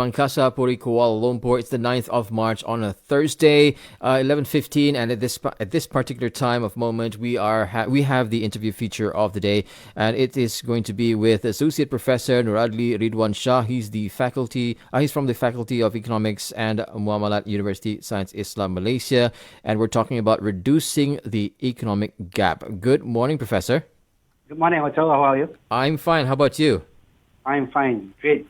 Mangkasa, Puri, Kuala Lumpur. It's the 9th of March on a Thursday, 11:15, and at this particular time of moment, we have the interview feature of the day, and it is going to be with Associate Professor Nuradli Ridwan Shah. He's from the Faculty of Economics and Muamalat University Science Islam Malaysia, and we're talking about reducing the economic gap. Good morning, Professor. Good morning, Otto. How are you? I'm fine. How about you? I'm fine. Great.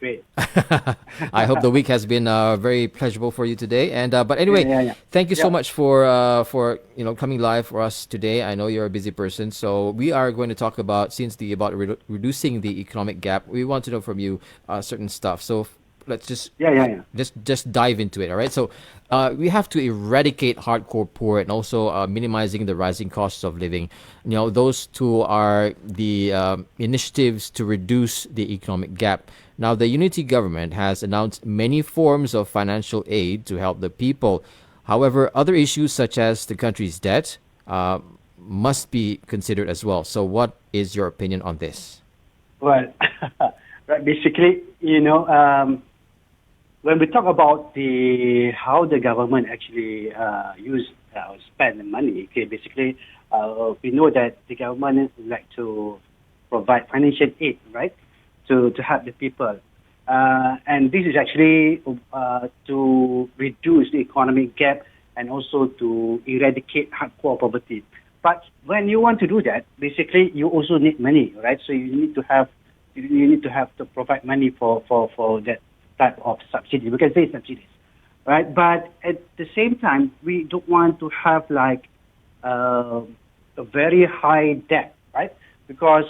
I hope the week has been very pleasurable for you today. And but anyway, Yeah. thank you so much for coming live for us today. I know you're a busy person, so we are going to talk about reducing the economic gap. We want to know from you certain stuff. So let's just just dive into it. All right. So we have to eradicate hardcore poor and also minimizing the rising costs of living. Those two are the initiatives to reduce the economic gap. Now, the unity government has announced many forms of financial aid to help the people. However, other issues such as the country's debt must be considered as well. So what is your opinion on this? Well, right, basically, when we talk about how the government actually spend the money, okay, basically we know that the government would like to provide financial aid, right, to help the people, and this is actually to reduce the economic gap and also to eradicate hardcore poverty. But when you want to do that, basically you also need money, right? So you need to have to provide money for that type of subsidy. We can say subsidies, right? But at the same time, we don't want to have like a very high debt, right? Because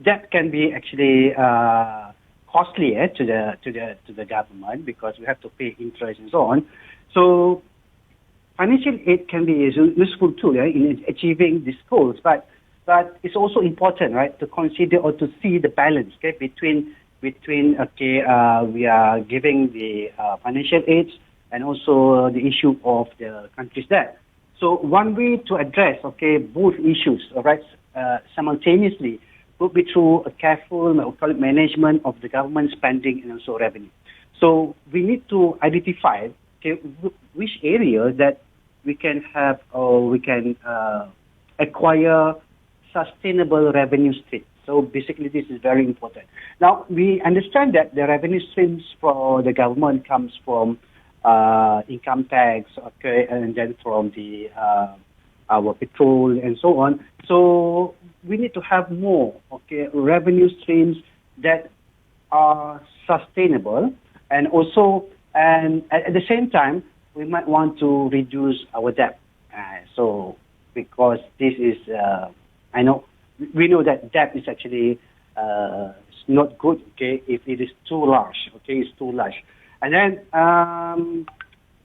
debt can be actually costly to the government because we have to pay interest and so on. So financial aid can be a useful tool in achieving these goals, but it's also important, right, to consider or to see the balance, okay, between we are giving the financial aids and also the issue of the country's debt. So one way to address, both issues, all right, simultaneously would be through a careful management of the government spending and also revenue. So we need to identify, which area that we can have or we can acquire sustainable revenue streams. So basically, this is very important. Now, we understand that the revenue streams for the government comes from income tax, and then from our petrol and so on. So we need to have more, revenue streams that are sustainable, and at the same time, we might want to reduce our debt. So because this is, we know that debt is actually not good, if it is too large, it's too large. And then,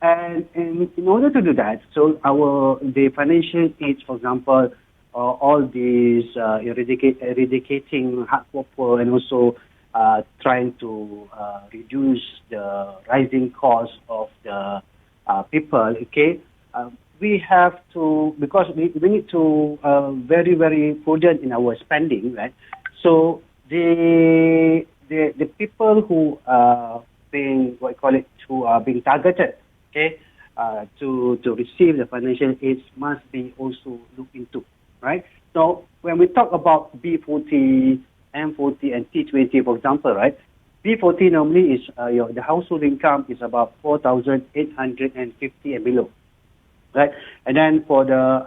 and in order to do that, so the financial aids, for example, all these eradicating hardcore poor and also trying to reduce the rising cost of the people, we have to, because we need to very, very prudent in our spending, right? So the people who are being being targeted, to receive the financial aids must be also looked into, right? So when we talk about B40, M40, and T20, for example, right? B40 normally is the household income is about 4,850 and below. Right, and then for the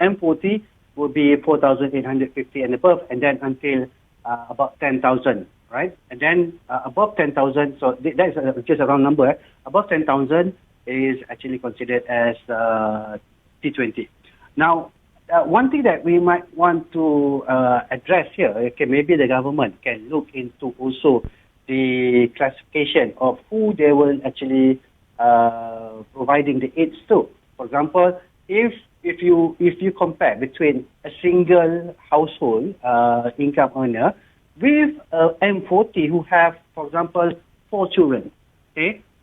M40 will be 4,850 and above, and then until about 10,000, right? And then above 10,000, so that is just a round number. Above 10,000 is actually considered as T20. Now, one thing that we might want to address here, maybe the government can look into also the classification of who they will actually providing the aids to. For example, if you compare between a single household income earner with M40 who have, for example, 4 children,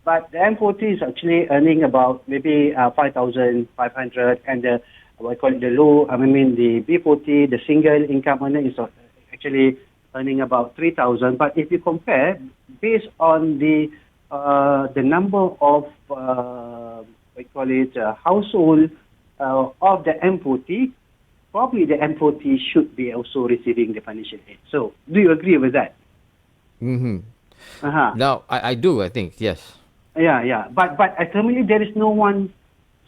but the M40 is actually earning about maybe 5,500, and the B40, the single income earner is actually earning about 3,000. But if you compare, based on the number of we call it household of the M40, probably the M40 should be also receiving the financial aid. So, do you agree with that? Mm-hmm. Uh-huh. Now, I do, I think, yes. Yeah, yeah. But ultimately, there is no one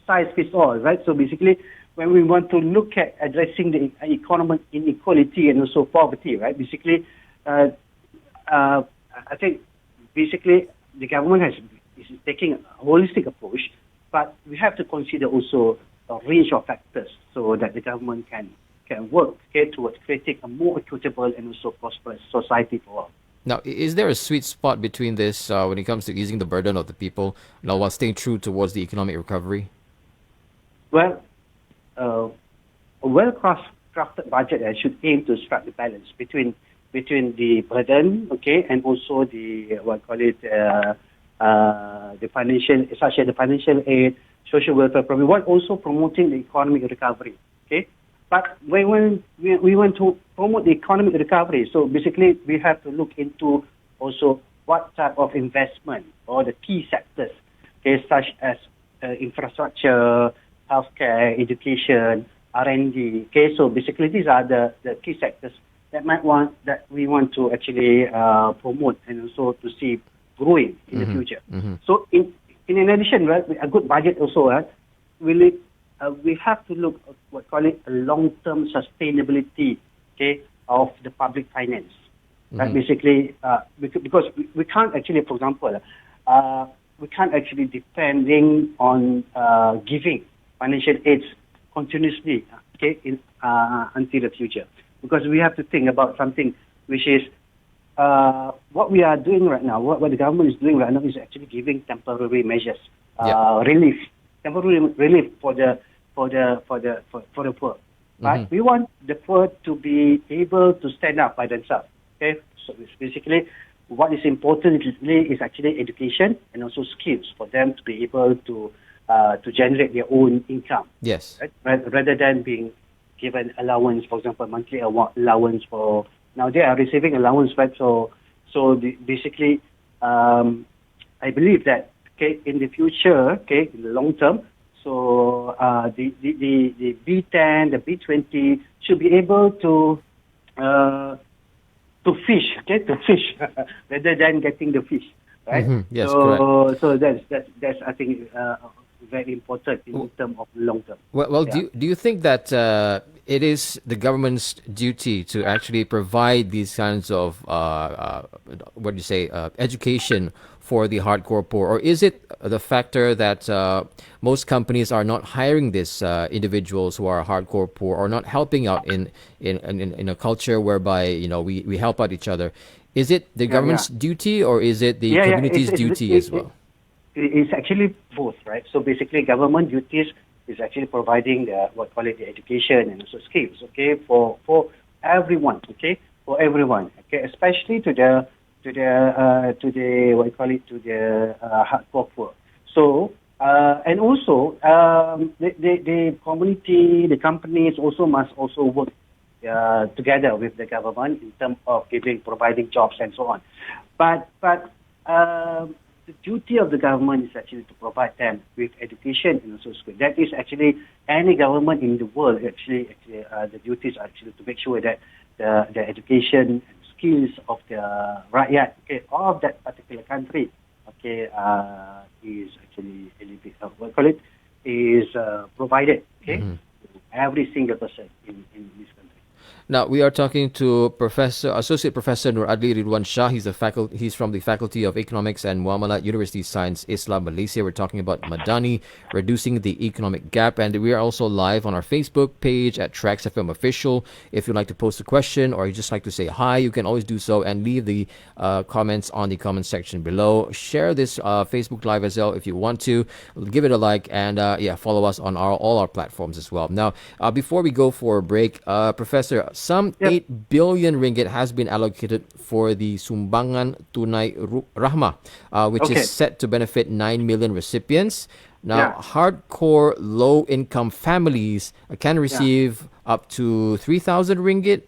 size fits all, right? So basically, when we want to look at addressing the economic inequality and also poverty, right? Basically, I think basically the government is taking a holistic approach, but we have to consider also a range of factors so that the government can work towards creating a more equitable and also prosperous society for all. Now, is there a sweet spot between this when it comes to easing the burden of the people, while staying true towards the economic recovery? Well, a well-crafted budget should aim to strike the balance between the burden, okay, and also the the financial, such as the financial aid, social welfare program, while also promoting the economic recovery, okay. But when we want to promote the economic recovery, so basically we have to look into also what type of investment or the key sectors, okay, such as infrastructure, healthcare, education, R&D. Okay, so basically these are the key sectors that we want to actually promote and also to see growing in the future. Mm-hmm. So in addition, right, a good budget also, we have to look at what call it a long-term sustainability, okay, of the public finance. Right? Basically, because we can't actually, for example, we can't actually depending on giving financial aids continuously, okay, until the future. Because we have to think about something which is what we are doing right now. What the government is doing right now is actually giving temporary measures, temporary relief for the poor. But we want the poor to be able to stand up by themselves. Okay, so it's basically what is important is actually education and also skills for them to be able to generate their own income. Yes. Right? Rather than being given allowance, for example, monthly allowance for now they are receiving allowance, right? Basically, I believe that in the future, in the long term, so the B10, the B20 should be able to fish, to fish rather than getting the fish, right? Yes, correct. So that's I think very important in terms of long term. Well, do you think that it is the government's duty to actually provide these kinds of what do you say education for the hardcore poor, or is it the factor that most companies are not hiring these individuals who are hardcore poor, or not helping out in a culture whereby we help out each other? Is it the government's duty, or is it the community's duty as well? It's actually both, right? So basically, government duties is actually providing the education and also skills, okay, for everyone, okay, for everyone, okay, especially to the hardcore poor. So and also the community, the companies also must also work together with the government in terms of providing jobs and so on. But the duty of the government is actually to provide them with education and also school. That is actually any government in the world actually the duties are actually to make sure that the education and skills of the rakyat, okay, of that particular country, okay, is actually is provided, okay, to every single person in this country. Now, we are talking to Associate Professor Nur Adli Ridwan Shah. He's from the Faculty of Economics and Muamalat, University of Science, Islam, Malaysia. We're talking about Madani, reducing the economic gap. And we are also live on our Facebook page at Trax FM Official. If you'd like to post a question or you just like to say hi, you can always do so and leave the comments on the comment section below. Share this Facebook Live as well if you want to. Give it a like and follow us on all our platforms as well. Now, before we go for a break, Professor, some Yep. 8 billion ringgit has been allocated for the Sumbangan Tunai Rahmah, which is Okay. set to benefit 9 million recipients. Now, Yeah. hardcore low-income families can Yeah. receive up to 3,000 ringgit,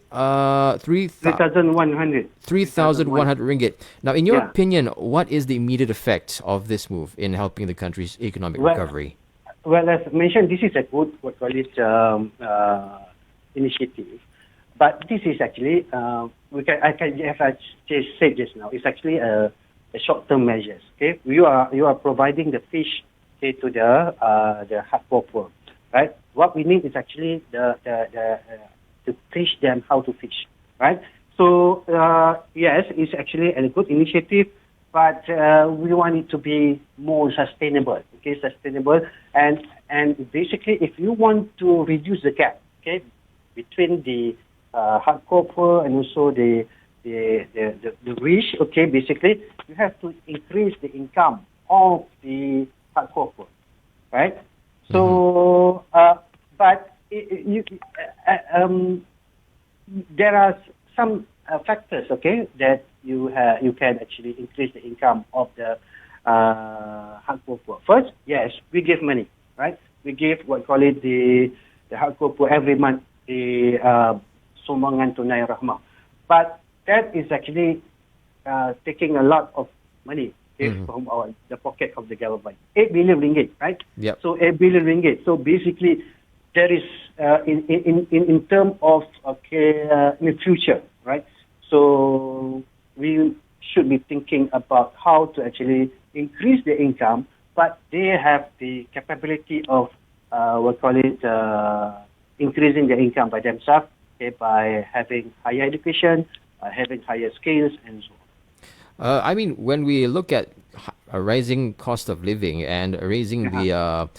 3,100. 3,100. 3,100 ringgit. Now, in your Yeah. opinion, what is the immediate effect of this move in helping the country's economic Well, recovery? well, as mentioned, this is a good, what call it, initiative. But this is actually, I can have just said just now, it's actually a short-term measures. Okay, you are providing the fish, okay, to the hardcore poor, right? What we need is actually to teach them how to fish, right? So yes, it's actually a good initiative, but we want it to be more sustainable. Okay, sustainable, and basically, if you want to reduce the gap, okay, between the hardcore poor and also the rich, okay, basically, you have to increase the income of the hardcore poor, right? So, but there are some factors, okay, that you can actually increase the income of the hardcore poor. First, yes, we give money, right? We give what call it the hardcore poor every month the Sumbangan Tunai Rahmah, but that is actually taking a lot of money from the pocket of the government. 8 billion ringgit, right? Yep. So 8 billion ringgit. So basically, there is in terms of in the future, right? So we should be thinking about how to actually increase the income, but they have the capability of increasing the income by themselves, okay, by having higher education, having higher skills, and so on. I mean, when we look at a rising cost of living and raising the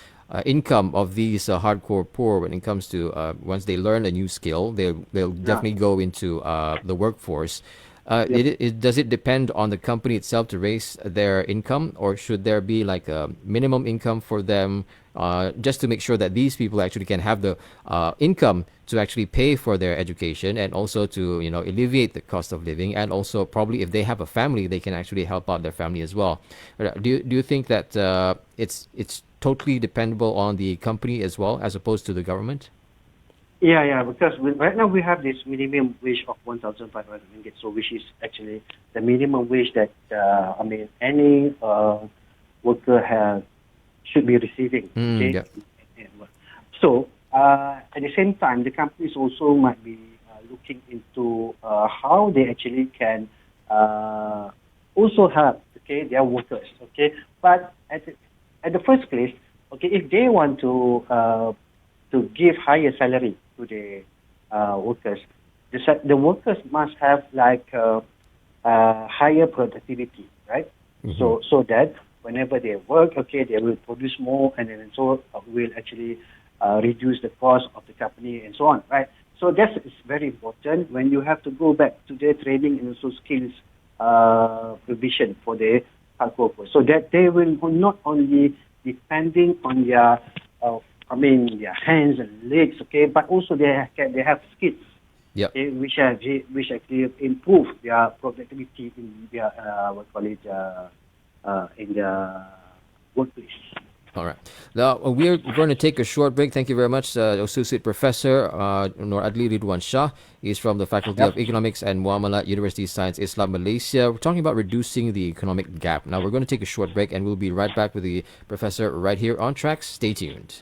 income of these hardcore poor, when it comes to once they learn a new skill, they'll definitely go into the workforce. Does it depend on the company itself to raise their income, or should there be like a minimum income for them, just to make sure that these people actually can have the income to actually pay for their education, and also to alleviate the cost of living, and also probably if they have a family, they can actually help out their family as well. Do you think that it's totally dependable on the company as well, as opposed to the government? Yeah, because right now we have this minimum wage of 1,500 ringgit, so which is actually the minimum wage that any worker should be receiving. Okay. Yeah. So at the same time, the companies also might be looking into how they actually can also help, okay, their workers. Okay, but at the first place, okay, if they want to give higher salary to the workers, the workers must have like higher productivity, right? So that whenever they work, okay, they will produce more, and then so will actually reduce the cost of the company and so on, right? So that is very important when you have to go back to their training and also skills provision for the hardcore workers, so that they will not only depending on their their hands and legs, okay, but also they have skills, okay, which actually improve their productivity in their in the workplace. All right. Now, we're going to take a short break. Thank you very much, Associate Professor Nur Adli Ridwan Shah. He's from the Faculty of Economics and Muamalat, University of Science Islam Malaysia. We're talking about reducing the economic gap. Now, we're going to take a short break, and we'll be right back with the professor right here on Tracks. Stay tuned.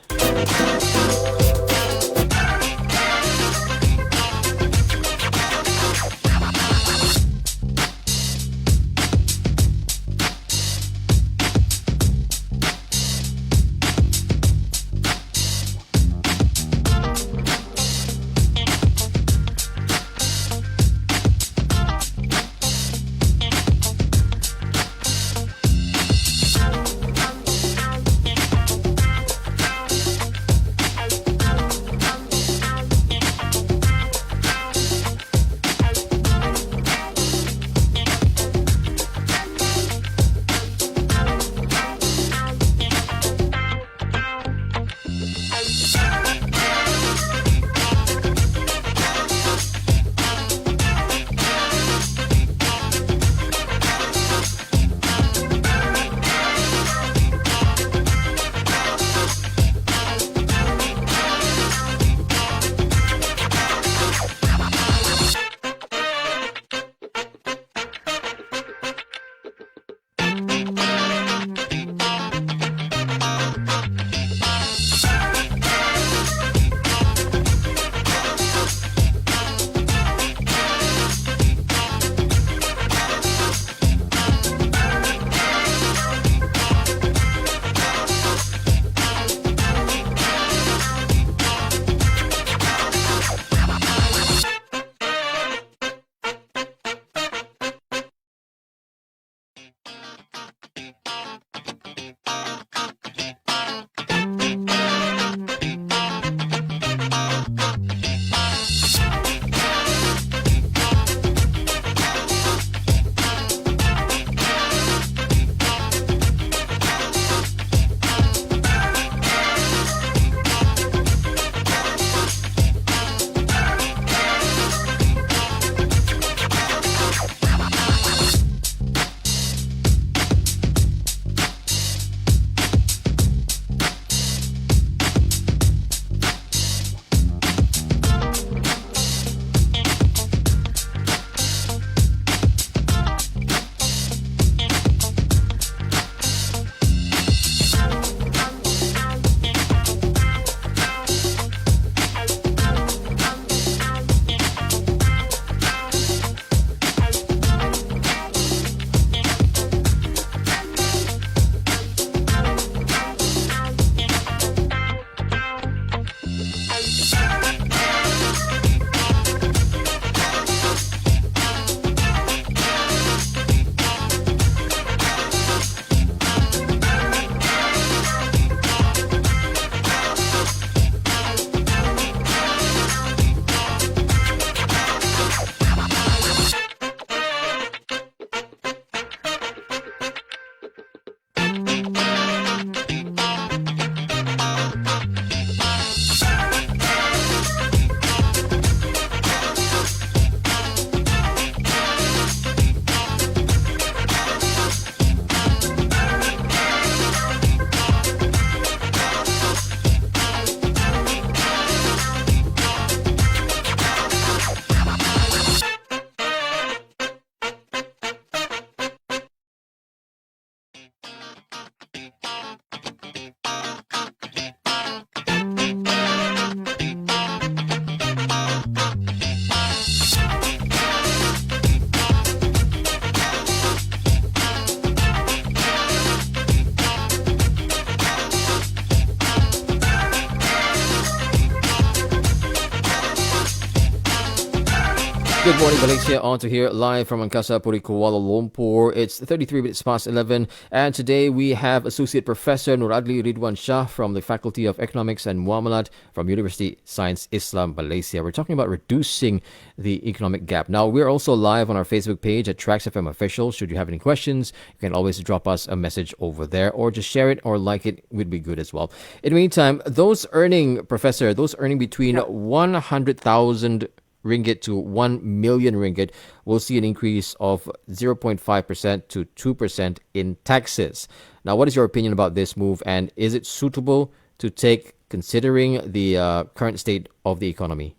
Good morning, Malaysia. On to here live from Angkasa Puri, Kuala Lumpur. It's 33 minutes past 11, and today we have Associate Professor Nuradli Ridwan Shah from the Faculty of Economics and Muamalat from University Science Islam Malaysia. We're talking about reducing the economic gap. Now, we're also live on our Facebook page at Trax FM Official. Should you have any questions, you can always drop us a message over there, or just share it or like it would be good as well. In the meantime, those earning between 100,000 ringgit to 1 million ringgit will see an increase of 0.5% to 2% in taxes. Now, what is your opinion about this move, and is it suitable to take considering the current state of the economy?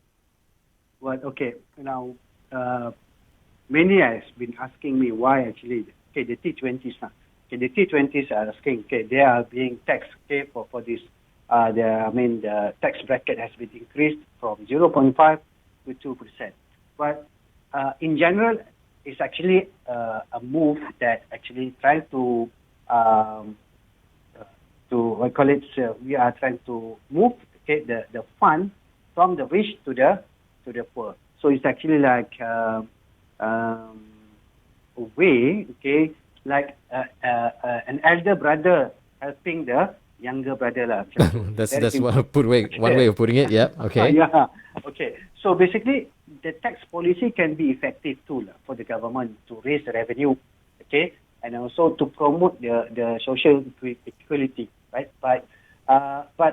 Well, okay. Now, many has been asking me why actually, okay, the T20s now. Okay, the T20s are asking, okay, they are being taxed, okay, for this. The tax bracket has been increased from 0.5 to 2%. But in general, it's actually a move that actually trying to we are trying to move, okay, the fund from the rich to the poor. So it's actually like a way, okay, like an elder brother helping the younger brother lah. That's one way of putting it. Yeah. Okay. Yeah. Okay. So basically, the tax policy can be effective tool for the government to raise the revenue, okay, and also to promote the social equality, right? But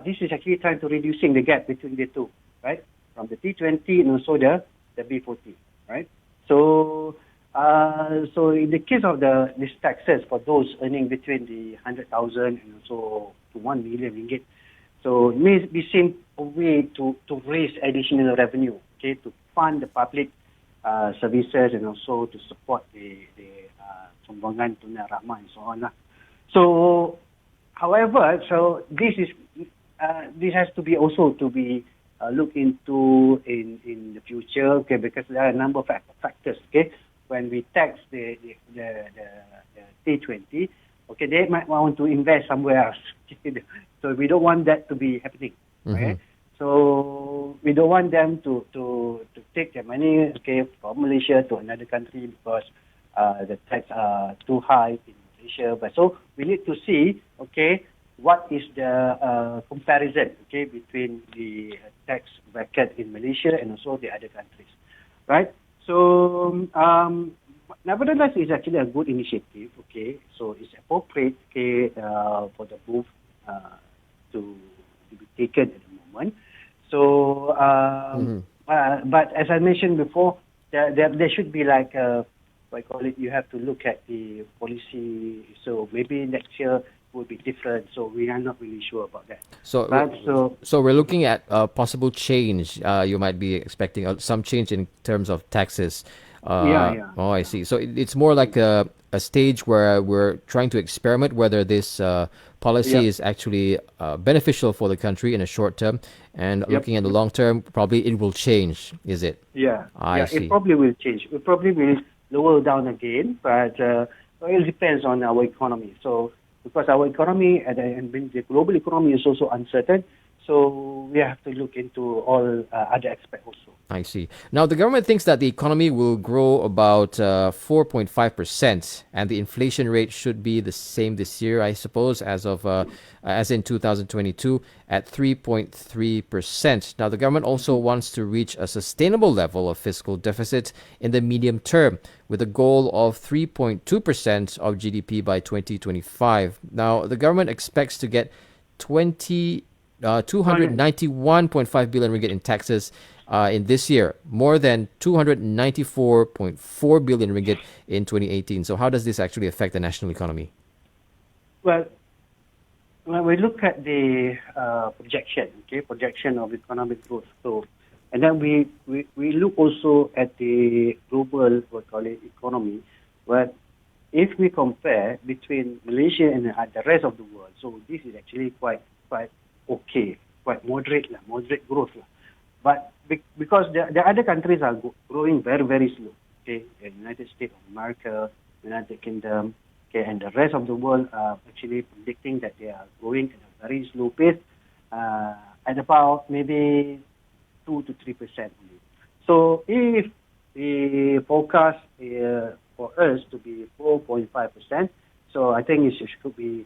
this is actually trying to reducing the gap between the two, right? From the T20 and also the B40, right? So in the case of these taxes for those earning between the 100,000 and also to 1 million ringgit, so it may be seen a way to raise additional revenue, okay, to fund the public services and also to support the sumbangan tunai rahmah and so on. So, however, so this has to be also to be looked into in the future, okay, because there are a number of factors, okay. When we tax the T20, okay, they might want to invest somewhere else. So we don't want that to be happening, okay. So we don't want them to take their money, okay, from Malaysia to another country because the tax are too high in Malaysia. But so we need to see, okay, what is the comparison, okay, between the tax bracket in Malaysia and also the other countries, right? So nevertheless, it's actually a good initiative, okay. So it's appropriate, okay, for the move to be taken at the moment. So, but as I mentioned before, there should be like what I call it. You have to look at the policy. So maybe next year will be different. So we are not really sure about that. So we're looking at possible change. You might be expecting some change in terms of taxes. Yeah. Oh, I see. So it's more like a stage where we're trying to experiment whether this policy is actually beneficial for the country in a short term, and looking at the long term, probably it will change. Is it? Yeah. I see. It probably will change. It probably will lower down again, but it depends on our economy. So because our economy and the global economy is also uncertain, so we have to look into all other aspects also. I see. Now, the government thinks that the economy will grow about 4.5%, and the inflation rate should be the same this year, I suppose, as in 2022 at 3.3%. Now, the government also wants to reach a sustainable level of fiscal deficit in the medium term, with a goal of 3.2% of GDP by 2025. Now, the government expects to get 291.5 billion ringgit in taxes in this year, more than 294.4 billion ringgit in 2018. So how does this actually affect the national economy? Well, when we look at the projection of economic growth, so, and then we look also at the global, economy, where if we compare between Malaysia and the rest of the world, so this is actually quite okay, quite moderate growth. But because the other countries are growing very, very slow, okay, the United States of America, United Kingdom, okay, and the rest of the world are actually predicting that they are growing at a very slow pace, at about maybe 2 to 3% only. So if the forecast for us to be 4.5%, so I think it should be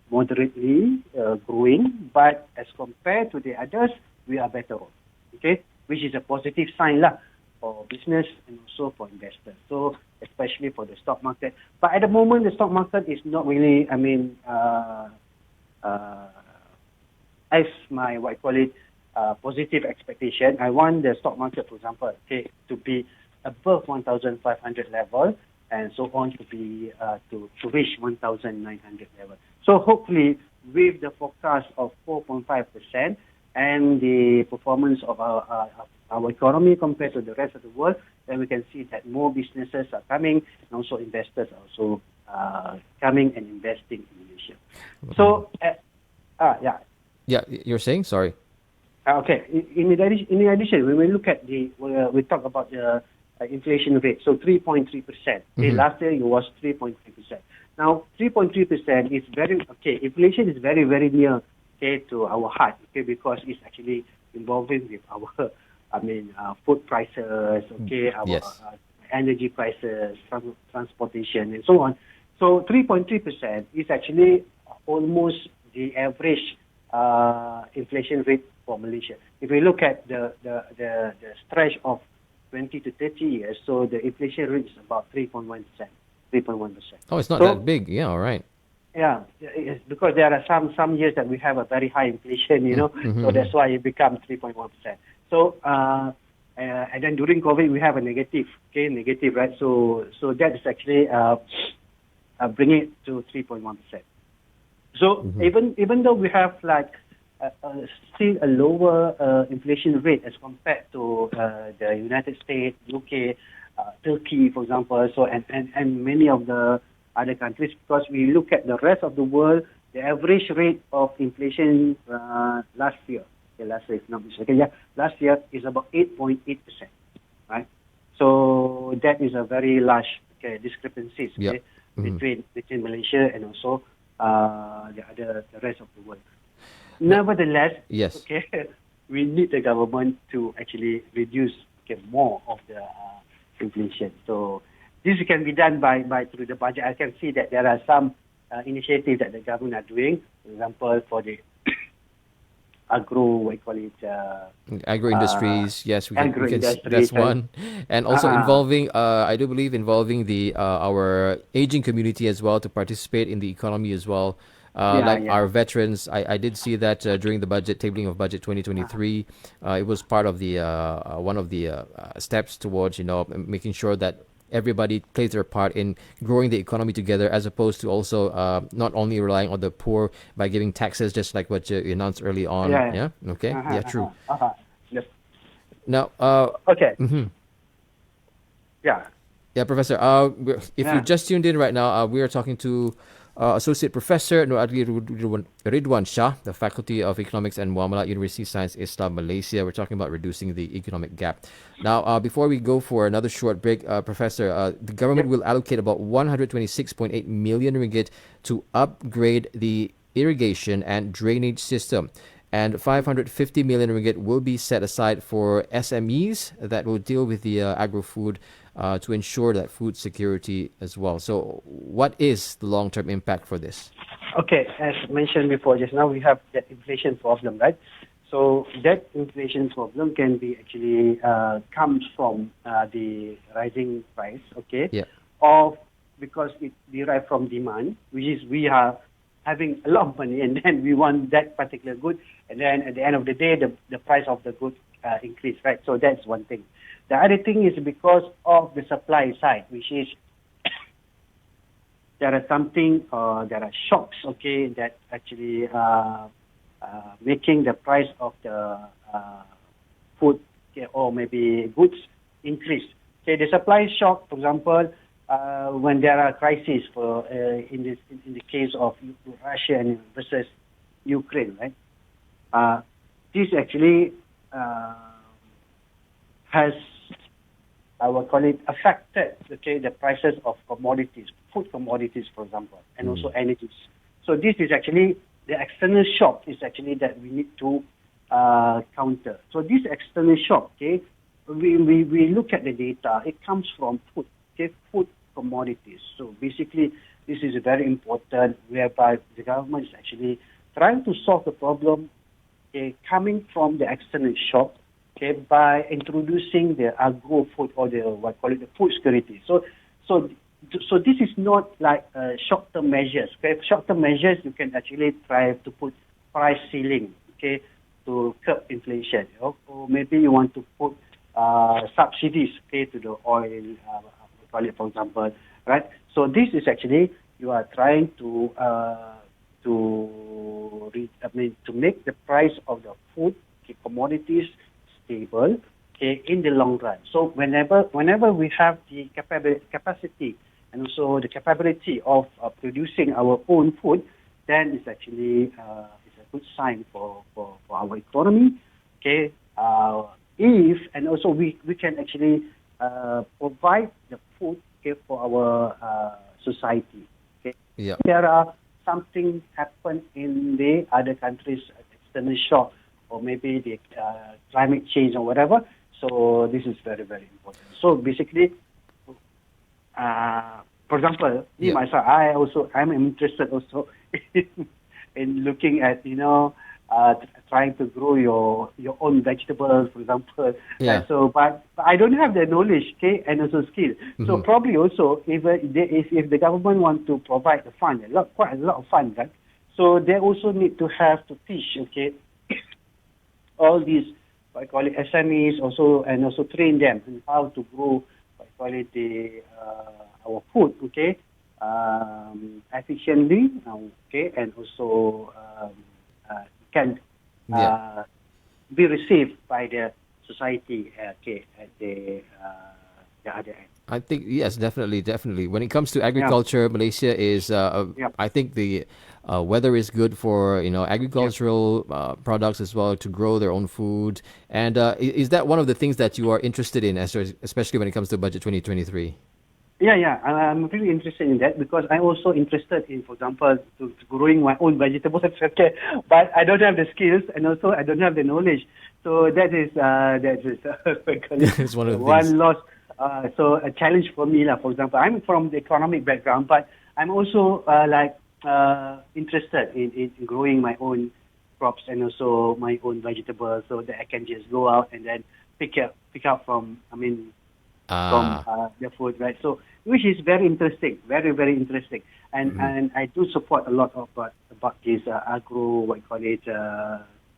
moderately growing, but as compared to the others, we are better off, okay, which is a positive sign for business and also for investors. So especially for the stock market. But at the moment, the stock market is not really, as my positive expectation. I want the stock market, for example, okay, to be above 1,500 level, and so on to be to reach 1,900 level. So hopefully, with the forecast of 4.5% and the performance of our economy compared to the rest of the world, then we can see that more businesses are coming, and also investors are also coming and investing in Malaysia. So, Yeah, you're saying? Sorry. Okay. In addition, when we look at we talk about the inflation rate, so 3.3%. Last year it was 3.3%. Now 3.3% is very okay. Inflation is very, very near, okay, to our heart, okay, because it's actually involving with our, food prices, okay, our energy prices, transportation, and so on. So 3.3% is actually almost the average inflation rate for Malaysia. If we look at the stretch of 20 to 30 years, so the inflation rate is about 3.1%. Oh, it's not that big. Yeah, all right. Yeah, it's because there are some years that we have a very high inflation, so that's why it becomes 3.1%. So, and then during COVID, we have a negative, right? So that is actually bringing it to 3.1%. So even though we have still a lower inflation rate as compared to the United States, UK, Turkey, for example, so and many of the other countries, because we look at the rest of the world, the average rate of inflation last year, last year, if not mistaken, last year is about 8.8%, right? So that is a very large discrepancies, Yep. Mhm. between Malaysia and also the rest of the world. Nevertheless, Yes. okay, we need the government to actually reduce more of the inflation. So this can be done by through the budget. I can see that there are some initiatives that the government are doing. For example, for the agro, what you call it, Agro uh, industries, yes, we agro can that's industries and one, and also uh, involving I do believe involving the our aging community as well to participate in the economy as well. yeah, Like yeah. our veterans, I did see that during the budget tabling of budget Uh, 2023, it was part of the one of the steps towards making sure that everybody plays their part in growing the economy together, as opposed to also not only relying on the poor by giving taxes, just like what you announced early on. yeah. Yeah. Okay. Uh-huh, Yeah. True. uh-huh, uh-huh. Yes. Now, Okay. mhm. Yeah. Yeah, Professor. If you Yeah. just tuned in right now, we are talking to Associate Professor Nur Adli Ridwan Shah, the Faculty of Economics and Muamalat, University of Science Islam Malaysia. We're talking about reducing the economic gap. Now, before we go for another short break, Professor, the government Yep. will allocate about 126.8 million ringgit to upgrade the irrigation and drainage system, and 550 million ringgit will be set aside for SMEs that will deal with the agro-food to ensure that food security as well. So, what is the long-term impact for this? Okay, as mentioned before, just now we have that inflation problem, right? So that inflation problem can be actually comes from the rising price, okay, Yeah. of because it derived from demand, which is we are having a lot of money and then we want that particular good, and then at the end of the day, the price of the good increase, right? So that's one thing. The other thing is because of the supply side, which is there are something, there are shocks, okay, that actually making the price of the food, okay, or maybe goods increase. Okay, the supply shock, for example, when there are crises for in the case of Russia and versus Ukraine, right? This actually has, I will call it, affected, okay, the prices of commodities, food commodities, for example, and also energies. So this is actually the external shock is actually that we need to counter. So this external shock, okay, we look at the data. It comes from food, okay, food commodities. So basically, this is very important, whereby the government is actually trying to solve the problem, okay, coming from the external shock, okay, by introducing the agro food or the what call it the food security. So so this is not like short-term measures. Okay, short-term measures you can actually try to put price ceiling, okay, to curb inflation. Or maybe you want to put subsidies, okay, to the oil, we call it, for example, right? So this is actually you are trying to to make the price of the food, okay, commodities stable, okay, in the long run. So whenever we have the capacity and also the capability of producing our own food, then it's actually it's a good sign for our economy. Okay, if and also we can actually provide the food, okay, for our society. Okay, Yeah. there are something happen in the other countries, external shock or maybe the climate change or whatever. So this is very, very important. So basically, for example, me Yeah. myself, I'm interested also in looking at trying to grow your own vegetables, for example. Yeah. So, but I don't have the knowledge, okay, and also skill. So Hmm. probably also if the government want to provide the fund, quite a lot of funds, right? So they also need to have to teach, okay, all these, what I call it, SMEs also, and also train them in how to grow, what I call it, our food, okay, efficiently, okay, and also can Yeah. be received by the society, okay, at the the other end. I think yes, definitely, definitely. When it comes to Yeah. agriculture, Malaysia is. Yep. I think the weather is good for Yep. agricultural products as well to grow their own food. And is that one of the things that you are interested in, especially when it comes to budget 2023? Yeah, yeah. I'm really interested in that because I'm also interested in, for example, to growing my own vegetables. Okay, but I don't have the skills and also I don't have the knowledge. So that is what I call it, It's one of the things. one loss. So a challenge for me, lah. For example, I'm from the economic background, but I'm also interested in growing my own crops and also my own vegetables, so that I can just go out and then pick out from. I mean, from Ah. the food, right? So, which is very interesting, very very interesting, and I do support a lot of about this agro, what you call it,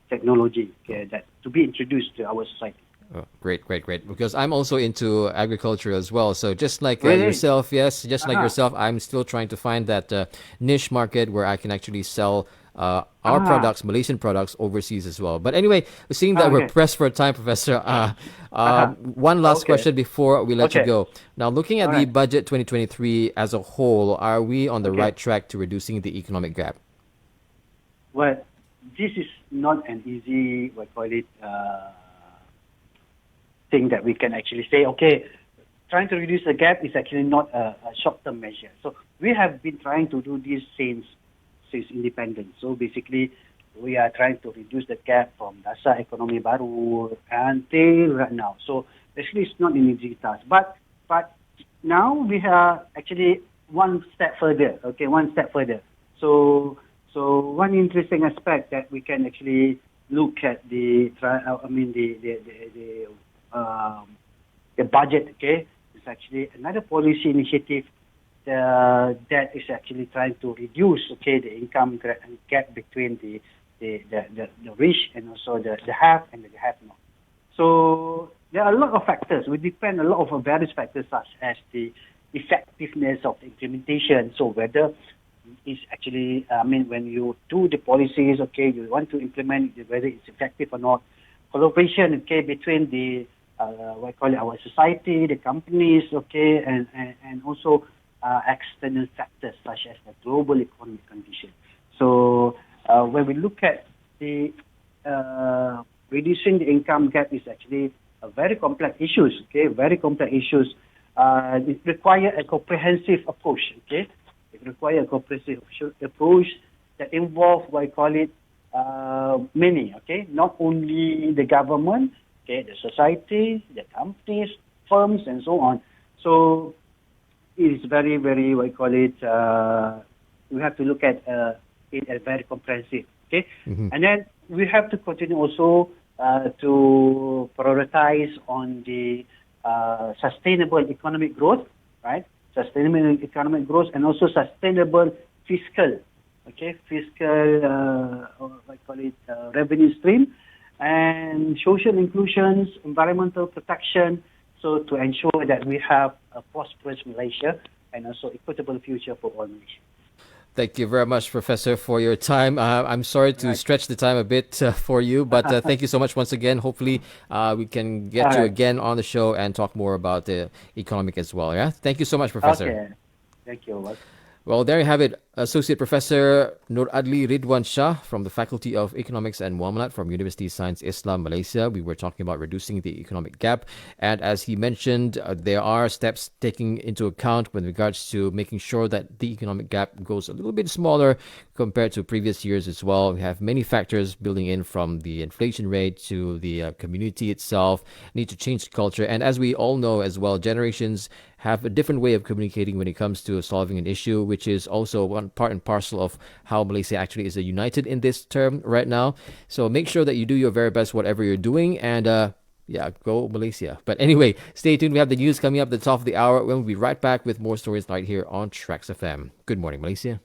technology, okay, that to be introduced to our society. Oh, great, great, great. Because I'm also into agriculture as well. So just like Really? yourself, yes, just like Uh-huh. yourself, I'm still trying to find that niche market where I can actually sell our Ah. products, Malaysian products, overseas as well. But anyway, seeing that we're Okay. pressed for time, Professor, Uh-huh. one last Okay. question before we let you Okay. go. Now, looking at All the right. budget 2023 as a whole, are we on the Okay. right track to reducing the economic gap? Well, this is not an easy, what you call it, thing that we can actually say, okay, trying to reduce the gap is actually not a short-term measure. So we have been trying to do this since independence. So basically, we are trying to reduce the gap from dasar ekonomi baru until right now. So basically, it's not an easy task. But now we are actually one step further. Okay, one step further. So one interesting aspect that we can actually look at the budget, okay, is actually another policy initiative that is actually trying to reduce, okay, the income gap between the rich and also the have and the have not. So there are a lot of factors. We depend a lot of various factors such as the effectiveness of the implementation. So whether it's actually, I mean, when you do the policies, okay, you want to implement it, whether it's effective or not. Collaboration, okay, between the what I call it, our society, the companies, okay, and also external factors such as the global economic condition. So when we look at the reducing the income gap is actually a very complex issues, okay, very complex issues. It requires a comprehensive approach, okay. It requires a comprehensive approach that involves what I call it many, okay, not only the government, okay, the society, the companies, firms, and so on. So it is very, very, what I call it, we have to look at it as very comprehensive, okay? Mm-hmm. And then we have to continue also to prioritize on the sustainable economic growth, right? Sustainable economic growth and also sustainable fiscal, okay, or what I call it, revenue stream, and social inclusions, environmental protection, so to ensure that we have a prosperous Malaysia and also equitable future for all Malaysians. Thank you very much, Professor, for your time. I'm sorry to Right. stretch the time a bit for you, but thank you so much once again. Hopefully, we can All get you right. again on the show and talk more about the economic as well. Yeah. Thank you so much, Professor. Okay. Thank you. Well, there you have it. Associate Professor Nur Adli Ridwan Shah from the Faculty of Economics and Muamalat from University Science Islam Malaysia. We were talking about reducing the economic gap. And as he mentioned, there are steps taking into account with regards to making sure that the economic gap goes a little bit smaller compared to previous years as well. We have many factors building in from the inflation rate to the community itself, need to change the culture. And as we all know as well, generations have a different way of communicating when it comes to solving an issue, which is also one part and parcel of how Malaysia actually is united in this term right now. So make sure that you do your very best, whatever you're doing, and yeah, go Malaysia. But anyway, stay tuned. We have the news coming up at the top of the hour. We'll be right back with more stories right here on Trax FM. Good morning, Malaysia.